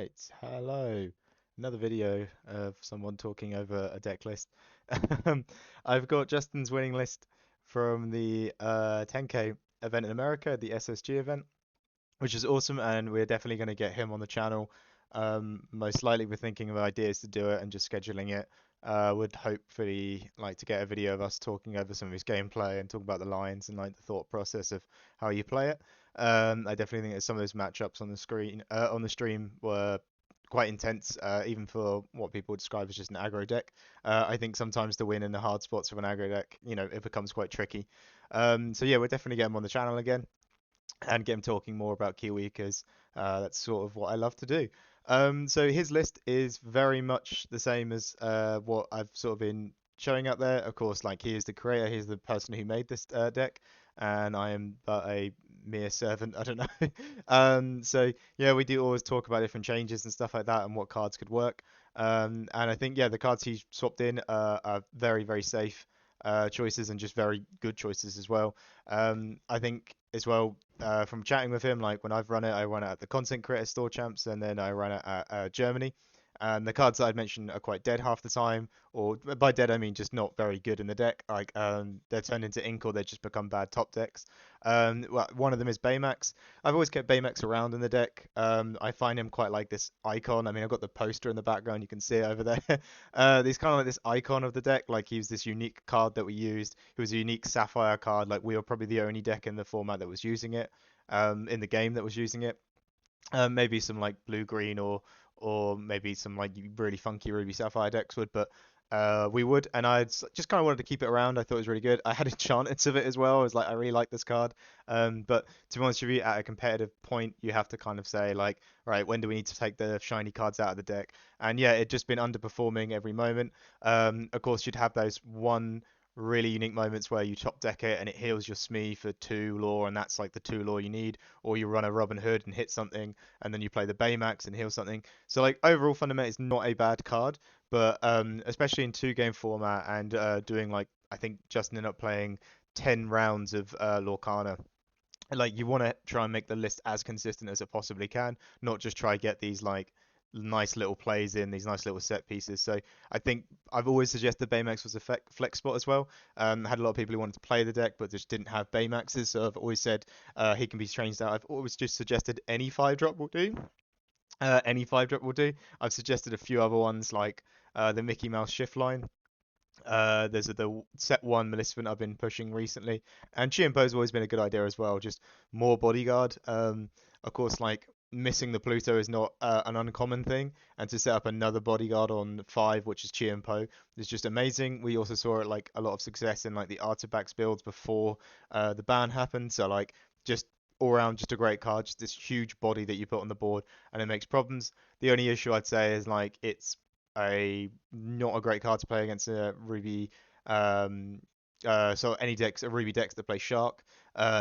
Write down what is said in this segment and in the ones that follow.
Right, hello. Another video of someone talking over a deck list. I've got Justin's winning list from the 10K event in America, the SSG event, which is awesome, and we're definitely going to get him on the channel. Most likely, we're thinking of ideas to do it and just scheduling it. Would hopefully like to get a video of us talking over some of his gameplay and talk about the lines and like the thought process of how you play it. I definitely think that some of those matchups on the screen, on the stream were quite intense, even for what people would describe as just an aggro deck. I think sometimes to win in the hard spots of an aggro deck, it becomes quite tricky. So yeah, we'll definitely get him on the channel again and get him talking more about Kiwi because that's sort of what I love to do. So his list is very much the same as what I've sort of been showing out there. Of course, like he is the creator, he's the person who made this deck, and I am but a mere servant. I don't know. So yeah, we do always talk about different changes and stuff like that and what cards could work. And I think yeah, the cards he swapped in are very very safe choices and just very good choices as well. I think as well from chatting with him, like when I've run it, I run it at the Content Creator Store Champs, and then I run it at Germany. And the cards that I'd mentioned are quite dead half the time, or by dead I mean just not very good in the deck. Like they're turned into ink or they just become bad top decks. Well, one of them is Baymax. I've always kept Baymax around in the deck. I find him quite like this icon. I mean, I've got the poster in the background. You can see it over there. He's kind of like this icon of the deck. Like he was this unique card that we used. He was a unique Sapphire card. Like we were probably the only deck in the format that was using it. In the game that was using it. Maybe some like blue green or maybe some like really funky Ruby Sapphire decks would, but we would, and just kind of wanted to keep it around. I thought it was really good. I had enchantments of it as well. I was like, I really like this card. But to be honest with you, at a competitive point, you have to kind of say like, right, when do we need to take the shiny cards out of the deck? And yeah, it just been underperforming every moment. Of course, you'd have those one really unique moments where you top deck it and it heals your Smee for 2 lore, and that's like the 2 lore you need, or you run a Robin Hood and hit something, and then you play the Baymax and heal something. So like overall, Fundament is not a bad card, but especially in 2 game format and doing like I think Justin ended up playing 10 rounds of Lorcana. Like you want to try and make the list as consistent as it possibly can, not just try get these like nice little plays in these nice little set pieces. So I think I've always suggested Baymax was a flex spot as well. Had a lot of people who wanted to play the deck but just didn't have Baymaxes, so I've always said he can be changed out. I've always just suggested any 5 drop will do. Any 5 drop will do. I've suggested a few other ones like the Mickey Mouse shift line. There's the set one Maleficent I've been pushing recently, and Chiempo's always been a good idea as well. Just more bodyguard. Of course, like missing the Pluto is not an uncommon thing, and to set up another bodyguard on 5, which is Chiempo, is just amazing. We also saw it like a lot of success in like the artifacts builds before the ban happened. So like just all around just a great card, just this huge body that you put on the board, and it makes problems. The only issue I'd say is like it's a not a great card to play against a Ruby. Um, so any decks, a Ruby decks that play Shark,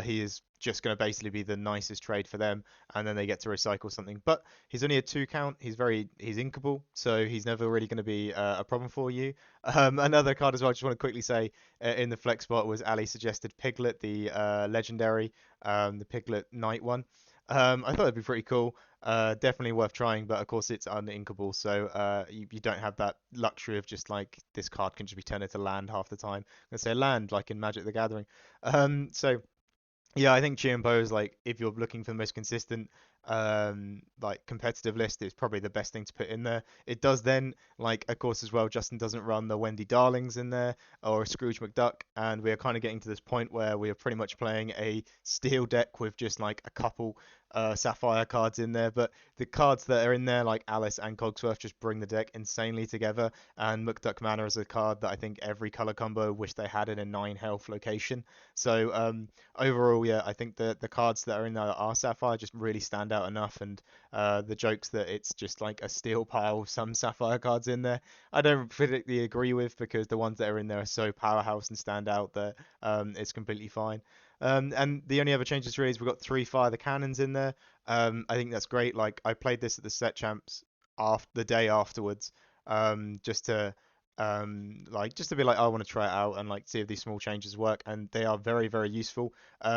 he is just going to basically be the nicest trade for them, and then they get to recycle something. But he's only a 2 count. He's inkable, so he's never really going to be a problem for you. Another card as well. I just want to quickly say in the flex spot was Ali suggested Piglet, the legendary, the Piglet Knight one. I thought it'd be pretty cool. Definitely worth trying, but of course it's uninkable, so you don't have that luxury of just like this card can just be turned into land half the time. Let's say land like in Magic the Gathering. So yeah, I think Chiempo is like if you're looking for the most consistent like competitive list, it's probably the best thing to put in there. It does then like of course as well, Justin doesn't run the Wendy Darlings in there or a Scrooge McDuck, and we are kind of getting to this point where we are pretty much playing a steel deck with just like a couple Sapphire cards in there. But the cards that are in there, like Alice and Cogsworth, just bring the deck insanely together. And McDuck Manor is a card that I think every color combo wish they had in a 9 health location. So overall, yeah, I think the cards that are in there that are Sapphire just really stand out enough. And the jokes that it's just like a steel pile of some Sapphire cards in there, I don't particularly agree with because the ones that are in there are so powerhouse and stand out that it's completely fine. And the only other changes really is we've got 3 Fire the Cannons in there. I think that's great. Like I played this at the set champs after the day afterwards, just to like just to be like, I want to try it out and like see if these small changes work, and they are very very useful.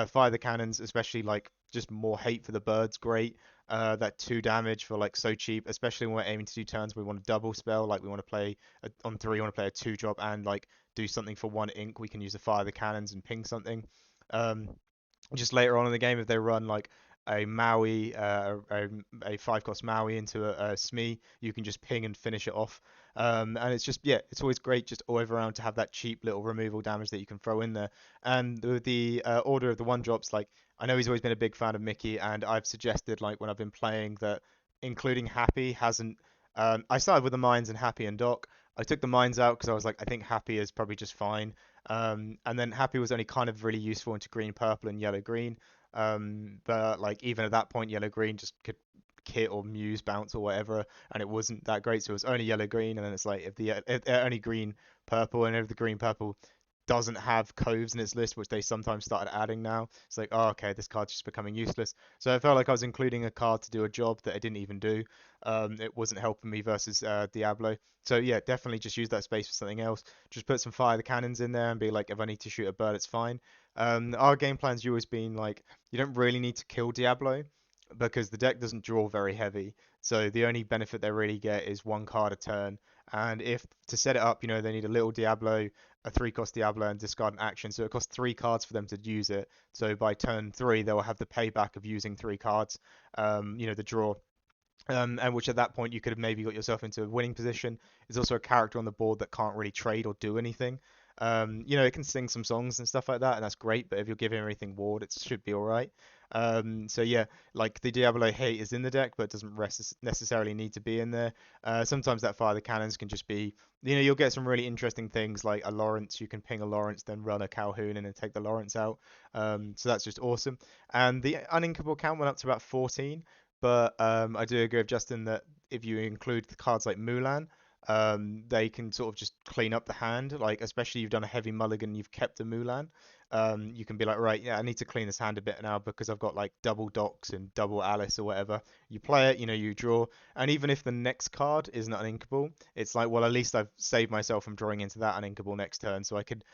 Fire the Cannons, especially like just more hate for the birds, great. that 2 damage for like so cheap, especially when we're aiming to do turns we want to double spell, like we want to play on 3, we want to play a 2 drop and like do something for 1 ink. We can use the fire the cannons and ping something. Um, just later on in the game, if they run like a Maui, a 5 cost Maui into a Smee, you can just ping and finish it off. And it's just, yeah, it's always great just all over around to have that cheap little removal damage that you can throw in there. And with the order of the 1 drops, like I know he's always been a big fan of Mickey, and I've suggested like when I've been playing that including Happy hasn't. I started with the mines and Happy and Doc. I took the mines out because I was like, I think Happy is probably just fine. And then Happy was only kind of really useful into green, purple, and yellow, green. But like even at that point, yellow, green just could kit or muse bounce or whatever, and it wasn't that great. So it was only yellow, green, and then it's like if only green, purple, and if the green, purple doesn't have coves in its list, which they sometimes started adding now, it's like, oh, okay, this card's just becoming useless. So I felt like I was including a card to do a job that I didn't even do. It wasn't helping me versus Diablo. So yeah, definitely just use that space for something else. Just put some fire the cannons in there and be like, if I need to shoot a bird, it's fine. Our game plan's always been like, you don't really need to kill Diablo because the deck doesn't draw very heavy. So the only benefit they really get is 1 card a turn. And if to set it up, they need a little Diablo, a 3 cost Diablo, and discard an action. So it costs 3 cards for them to use it. So by turn 3, they'll have the payback of using 3 cards. The draw and which at that point you could have maybe got yourself into a winning position. There's also a character on the board that can't really trade or do anything. It can sing some songs and stuff like that, and that's great. But if you're giving everything ward, it should be all right. So yeah, like the Diablo hate is in the deck, but it doesn't necessarily need to be in there. Sometimes that fire the cannons can just be, you'll get some really interesting things like a Lawrence. You can ping a Lawrence, then run a Calhoun, and then take the Lawrence out. So that's just awesome. And the uninkable count went up to about 14. But I do agree with Justin that if you include the cards like Mulan, they can sort of just clean up the hand. Like especially you've done a heavy mulligan, you've kept a Mulan. You can be like, right, yeah, I need to clean this hand a bit now because I've got like double Docs and double Alice or whatever. You play it, you draw, and even if the next card isn't uninkable, it's like, well, at least I've saved myself from drawing into that uninkable next turn, so I could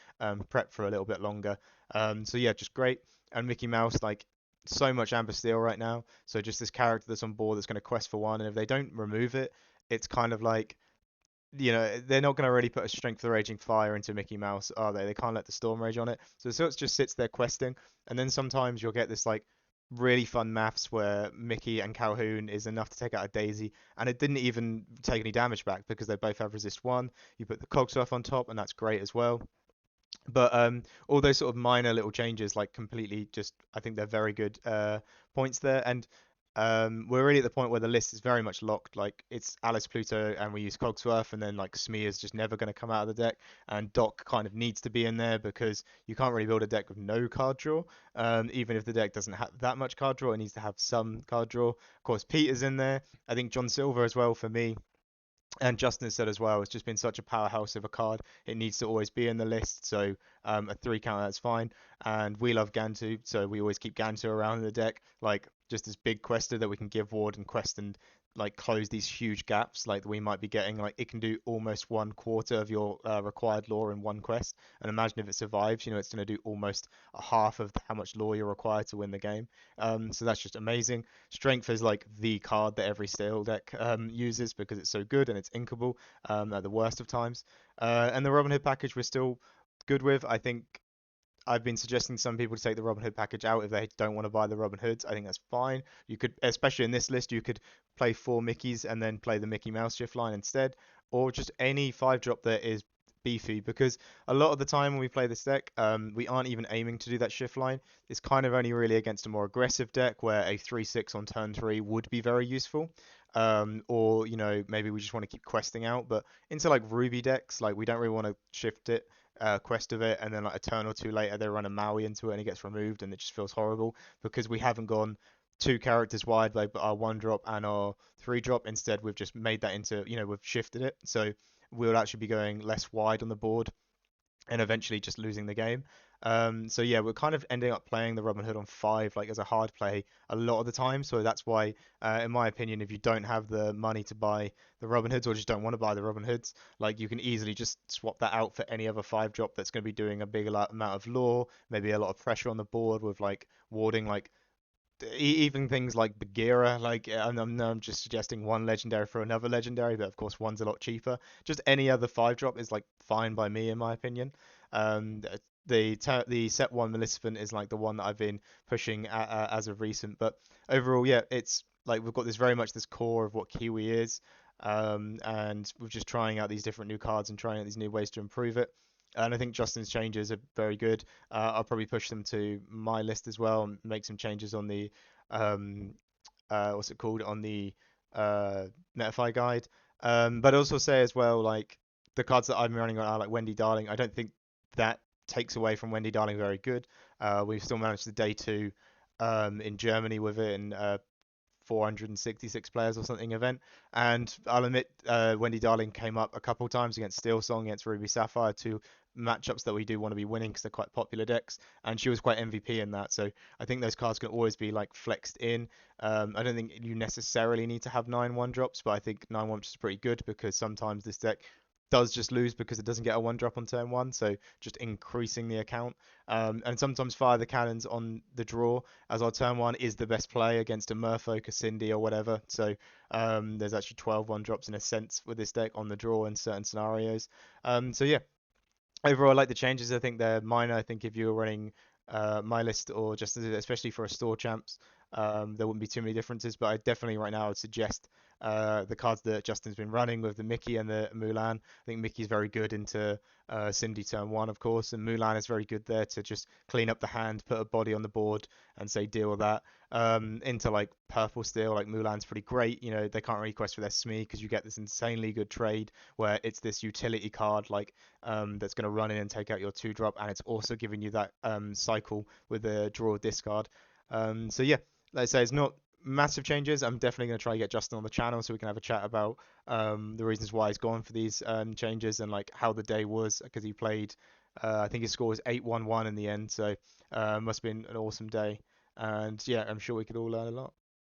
prep for a little bit longer. So yeah, just great. And Mickey Mouse, like so much Amber Steel right now. So just this character that's on board that's going to quest for 1, and if they don't remove it, it's kind of like, they're not going to really put a Strength of the Raging Fire into Mickey Mouse, are they? They can't let the Storm Rage on it. So it sort of just sits there questing, and then sometimes you'll get this like really fun maths where Mickey and Calhoun is enough to take out a Daisy, and it didn't even take any damage back because they both have resist 1. You put the Cogsworth on top, and that's great as well. But all those sort of minor little changes, like completely just, I think they're very good points there. And we're really at the point where the list is very much locked. Like it's Alice Pluto, and we use Cogsworth, and then like Smee is just never going to come out of the deck. And Doc kind of needs to be in there because you can't really build a deck with no card draw. Even if the deck doesn't have that much card draw, it needs to have some card draw. Of course, Peter's in there. I think John Silver as well for me, and Justin has said as well, it's just been such a powerhouse of a card. It needs to always be in the list. So a 3 counter, that's fine. And we love Gantu, so we always keep Gantu around in the deck. Like just this big quester that we can give ward and quest and like close these huge gaps like we might be getting. Like it can do almost 1/4 of your required lore in 1 quest. And imagine if it survives, it's going to do almost a half of how much lore you're required to win the game. So that's just amazing. Strength is like the card that every stale deck uses because it's so good and it's inkable at the worst of times. And the Robin Hood package we're still good with. I think I've been suggesting some people to take the Robin Hood package out if they don't want to buy the Robin Hoods. I think that's fine. You could, especially in this list, you could play 4 Mickeys and then play the Mickey Mouse shift line instead, or just any 5 drop that is beefy. Because a lot of the time when we play this deck, we aren't even aiming to do that shift line. It's kind of only really against a more aggressive deck where a 3/6 on turn 3 would be very useful. Or maybe we just want to keep questing out, but into like Ruby decks, like we don't really want to shift it quest of it, and then like a turn or 2 later they run a Maui into it and it gets removed, and it just feels horrible because we haven't gone 2 characters wide like our 1 drop and our 3 drop. Instead, we've just made that into, we've shifted it, so we'll actually be going less wide on the board and eventually just losing the game. So yeah, we're kind of ending up playing the Robin Hood on 5 like as a hard play a lot of the time. So that's why, in my opinion, if you don't have the money to buy the Robin Hoods or just don't want to buy the Robin Hoods, like you can easily just swap that out for any other 5 drop that's going to be doing a big amount of lore, maybe a lot of pressure on the board with like warding. Like even things like Bagheera, like I'm just suggesting one legendary for another legendary, but of course one's a lot cheaper. Just any other 5 drop is like fine by me in my opinion. The set one Maleficent is like the one that I've been pushing as of recent, but overall, yeah, it's like we've got this very much this core of what Kiwi is, and we're just trying out these different new cards and trying out these new ways to improve it. And I think Justin's changes are very good. I'll probably push them to my list as well and make some changes on the um, what's it called on the uh, Metafy guide. But also say as well, like the cards that I'm running on are like Wendy Darling. I don't think that takes away from Wendy Darling very good. We've still managed the day two in Germany with it, and 466 players or something event. And I'll admit, Wendy Darling came up a couple times against Steel Song, against Ruby Sapphire, two matchups that we do want to be winning because they're quite popular decks. And she was quite MVP in that. So I think those cards can always be like flexed in. I don't think you necessarily need to have 9 1 drops, but I think 9 1 is pretty good because sometimes this deck does just lose because it doesn't get a 1 drop on turn one. So just increasing the account. And sometimes fire the cannons on the draw as our turn one is the best play against a Merfolk, a Cindy, or whatever. So there's actually 12 1 drops in a sense with this deck on the draw in certain scenarios. So yeah, overall, I like the changes. I think they're minor. I think if you were running my list or just especially for a store champs, there wouldn't be too many differences. But I definitely right now would suggest the cards that Justin's been running with the Mickey and the Mulan. I think Mickey's very good into Cindy turn one, of course, and Mulan is very good there to just clean up the hand, put a body on the board, and say deal with that. Into like purple steel, like Mulan's pretty great. You know, they can't really quest for their SME because you get this insanely good trade where it's this utility card like that's going to run in and take out your 2 drop, and it's also giving you that cycle with a draw discard. So yeah, like I say, it's not massive changes. I'm definitely going to try to get Justin on the channel so we can have a chat about the reasons why he's gone for these changes and like how the day was because he played. I think his score was 8-1-1 in the end, so must have been an awesome day. And yeah, I'm sure we could all learn a lot.